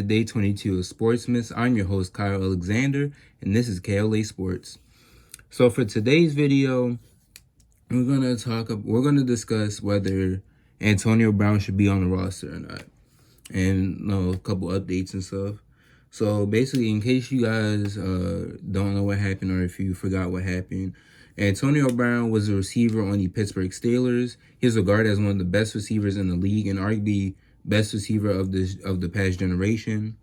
Day 22 of Sportsmas. I'm your host, Kyle Alexander, and this is KLA Sports. So for today's video, we're gonna discuss whether Antonio Brown should be on the roster or not, and a couple updates and stuff. So basically, in case you guys don't know what happened, or if you forgot what happened, Antonio Brown was a receiver on the Pittsburgh Steelers. He's regarded as one of the best receivers in the league and arguably best receiver of the past generation.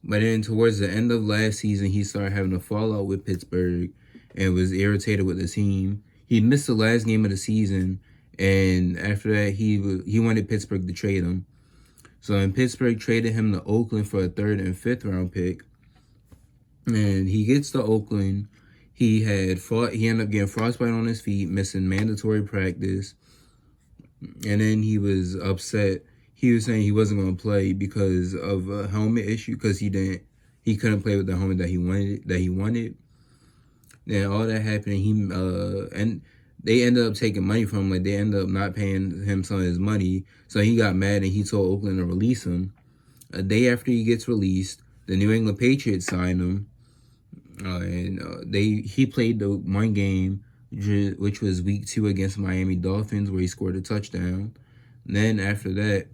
But then towards the end of last season, he started having a fallout with Pittsburgh and was irritated with the team. He missed the last game of the season, and after that, he wanted Pittsburgh to trade him. So in Pittsburgh traded him to Oakland for a 3rd and 5th round pick. And he gets to Oakland. He ended up getting frostbite on his feet, missing mandatory practice. And then he was upset. He was saying he wasn't going to play because of a helmet issue, because he couldn't play with the helmet that he wanted. Then all that happened, and they ended up taking money from him. Like, they ended up not paying him some of his money. So he got mad and he told Oakland to release him. A day after he gets released, the New England Patriots signed him. He played the one game, which was week 2 against Miami Dolphins, where he scored a touchdown. And then after that,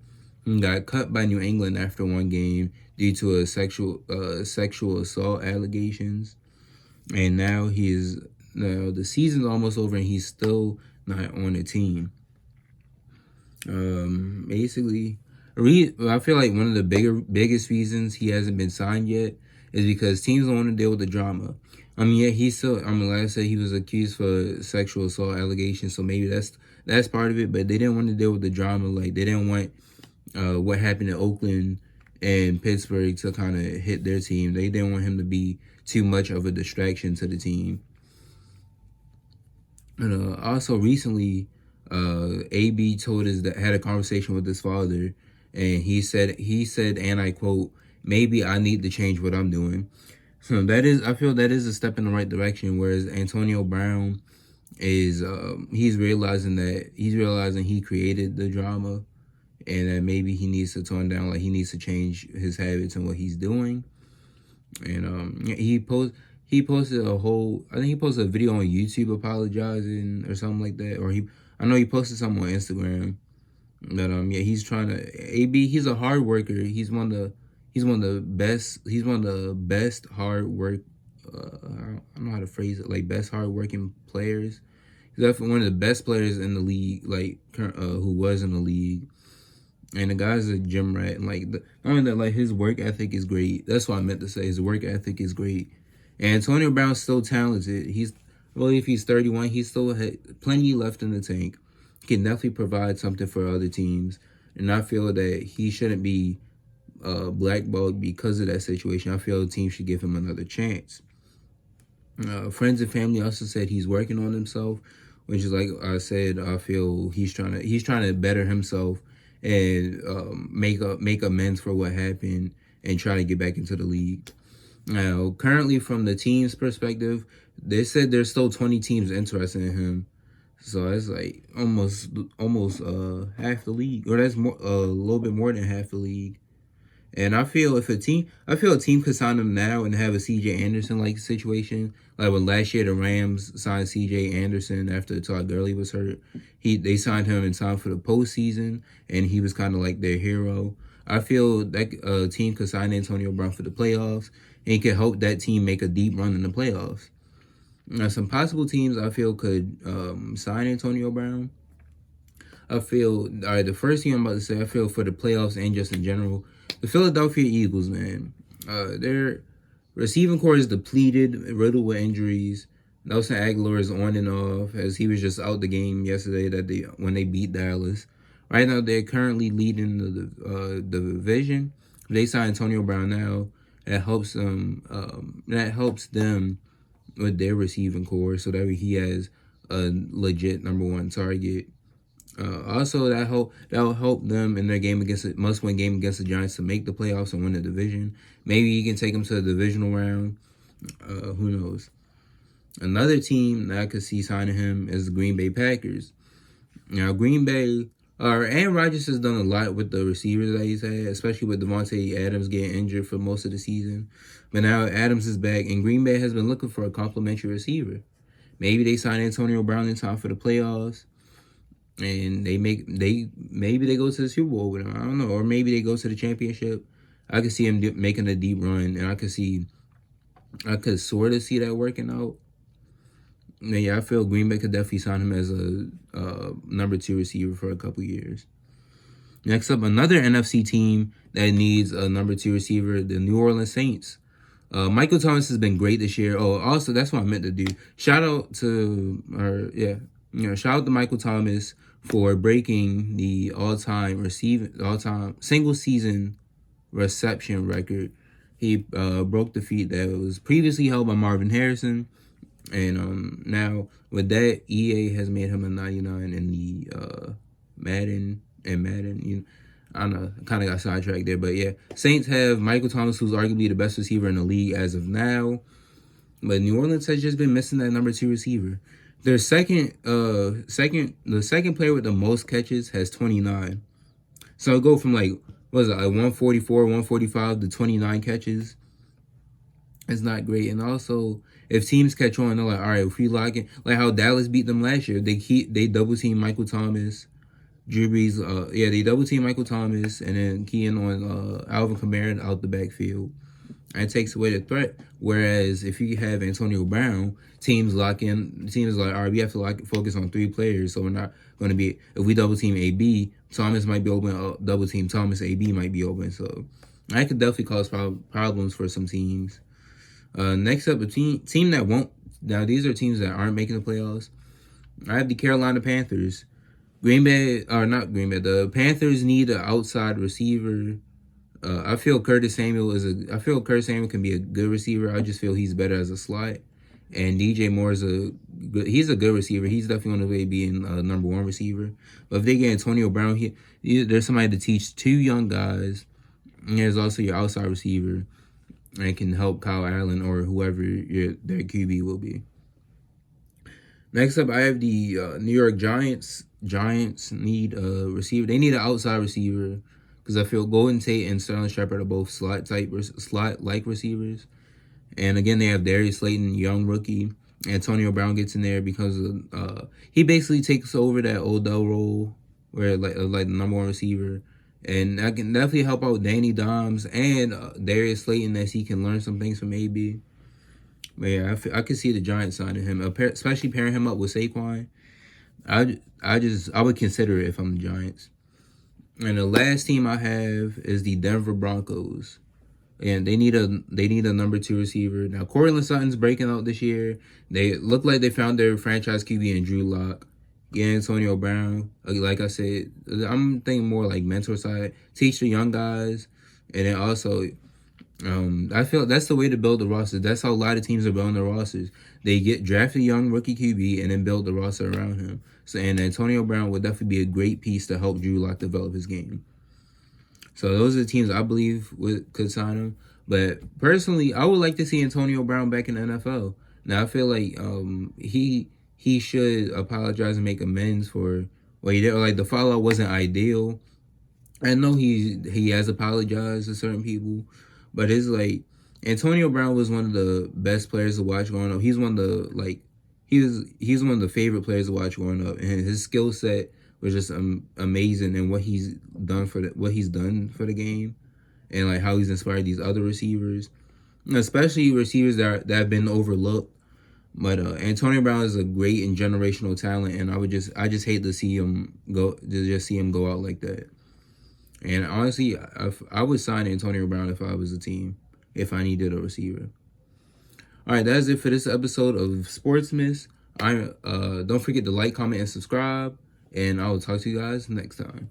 he got cut by New England after one game due to sexual assault allegations. And now the season's almost over and he's still not on the team. Basically, I feel like one of the biggest reasons he hasn't been signed yet is because teams don't want to deal with the drama. Like I said, he was accused for sexual assault allegations, so maybe that's part of it. But they didn't want to deal with the drama. Like, they didn't want what happened in Oakland and Pittsburgh to kind of hit their team. They didn't want him to be too much of a distraction to the team. And also recently, AB had a conversation with his father, and he said, and I quote, "Maybe I need to change what I'm doing." So I feel that is a step in the right direction. Whereas Antonio Brown is, he's realizing he created the drama, and that maybe he needs to tone down, like he needs to change his habits and what he's doing. And he posted he posted a video on YouTube apologizing or something like that, or I know he posted something on Instagram. But he's trying to, AB, he's a hard worker. He's one of the best hard work, I don't know how to phrase it, like best hard working players. He's definitely one of the best players in the league, like who was in the league. And the guy's a gym rat. And not only that, like, his work ethic is great. That's what I meant to say. His work ethic is great. And Antonio Brown's still talented. If he's 31, he still had plenty left in the tank. He can definitely provide something for other teams. And I feel that he shouldn't be blackballed because of that situation. I feel the team should give him another chance. Friends and family also said he's working on himself, which is, like I said, I feel he's trying to better himself and make amends for what happened and try to get back into the league. Now, currently, from the team's perspective, they said there's still 20 teams interested in him. So that's like almost half the league, or that's more a little bit more than half the league. And I feel a team could sign him now and have a C.J. Anderson like situation, like when last year the Rams signed C.J. Anderson after Todd Gurley was hurt. They signed him in time for the postseason, and he was kind of like their hero. I feel that team could sign Antonio Brown for the playoffs, and could help that team make a deep run in the playoffs. Now, some possible teams I feel could sign Antonio Brown. The first thing I'm about to say, I feel for the playoffs and just in general, the Philadelphia Eagles, man. Their receiving core is depleted, riddled with injuries. Nelson Aguilar is on and off, as he was just out the game yesterday when they beat Dallas. Right now, they're currently leading the division. They signed Antonio Brown now. That helps them. That helps them with their receiving core, so that he has a legit number 1 target. Also, that'll help them in their must-win game against the Giants to make the playoffs and win the division. Maybe he can take them to the divisional round. Who knows? Another team that I could see signing him is the Green Bay Packers. Now, Green Bay, Aaron Rodgers has done a lot with the receivers that he's had, especially with Devontae Adams getting injured for most of the season. But now Adams is back, and Green Bay has been looking for a complimentary receiver. Maybe they sign Antonio Brown in time for the playoffs, and maybe they go to the Super Bowl with him. I don't know, or maybe they go to the championship. I could see him making a deep run, and I could sort of see that working out. Yeah, I feel Green Bay could definitely sign him as a number 2 receiver for a couple years. Next up, another NFC team that needs a number 2 receiver, the New Orleans Saints. Michael Thomas has been great this year. Oh, also, that's what I meant to do. Shout out to Michael Thomas for breaking the all-time single season reception record. He broke the feat that was previously held by Marvin Harrison. And now with that, EA has made him a 99 in the Madden. I don't know, kind of got sidetracked there, but yeah, Saints have Michael Thomas, who's arguably the best receiver in the league as of now. But New Orleans has just been missing that number 2 receiver. Their second player with the most catches has 29. So it go from like 144, 145 to 29 catches. It's not great. And also, if teams catch on, they're like, all right, if we lock in, like how Dallas beat them last year, they double team Michael Thomas, Drew Brees. They double team Michael Thomas and then key in on Alvin Kamara out the backfield. And it takes away the threat. Whereas if you have Antonio Brown, teams lock in. Teams like, all right, we have to focus on 3 players. So we're not going to be, if we double team AB, Thomas might be open. Double team Thomas, AB might be open. So that could definitely cause problems for some teams. Next up, a team that won't. Now, these are teams that aren't making the playoffs. I have the Carolina Panthers. The Panthers need an outside receiver. I feel Curtis Samuel can be a good receiver. I just feel he's better as a slot. And DJ Moore he's a good receiver. He's definitely on the way to being a number 1 receiver. But if they get Antonio Brown, there's somebody to teach 2 young guys. And there's also your outside receiver. And can help Kyle Allen or whoever their QB will be. Next up, I have the New York Giants. Giants need a receiver. They need an outside receiver because I feel Golden Tate and Sterling Shepard are both slot-like receivers. And again, they have Darius Slayton, young rookie. Antonio Brown gets in there because he basically takes over that Odell role where like the number 1 receiver. And I can definitely help out Danny Dimes and Darius Slayton as he can learn some things from AB. But yeah, I could see the Giants signing him, especially pairing him up with Saquon. I would consider it if I'm the Giants. And the last team I have is the Denver Broncos. And they need a number 2 receiver. Now, Cortland Sutton's breaking out this year. They look like they found their franchise QB in Drew Lock. Yeah, Antonio Brown. Like I said, I'm thinking more like mentor side. Teach the young guys. And then also, I feel that's the way to build the roster. That's how a lot of teams are building their rosters. They draft a young rookie QB and then build the roster around him. So, and Antonio Brown would definitely be a great piece to help Drew Lock develop his game. So those are the teams I believe could sign him. But personally, I would like to see Antonio Brown back in the NFL. Now, I feel like he should apologize and make amends for what he did. Like, the fallout wasn't ideal. I know he has apologized to certain people, but it's like Antonio Brown was one of the best players to watch growing up. He's one of the he's one of the favorite players to watch growing up, and his skill set was just amazing. And what he's done for the game, and like how he's inspired these other receivers, especially receivers that have been overlooked. But Antonio Brown is a great and generational talent, and I just hate to see him go out like that. And honestly, I would sign Antonio Brown if I was a team, if I needed a receiver. All right, that's it for this episode of Sportsmas. Don't forget to like, comment, and subscribe, and I will talk to you guys next time.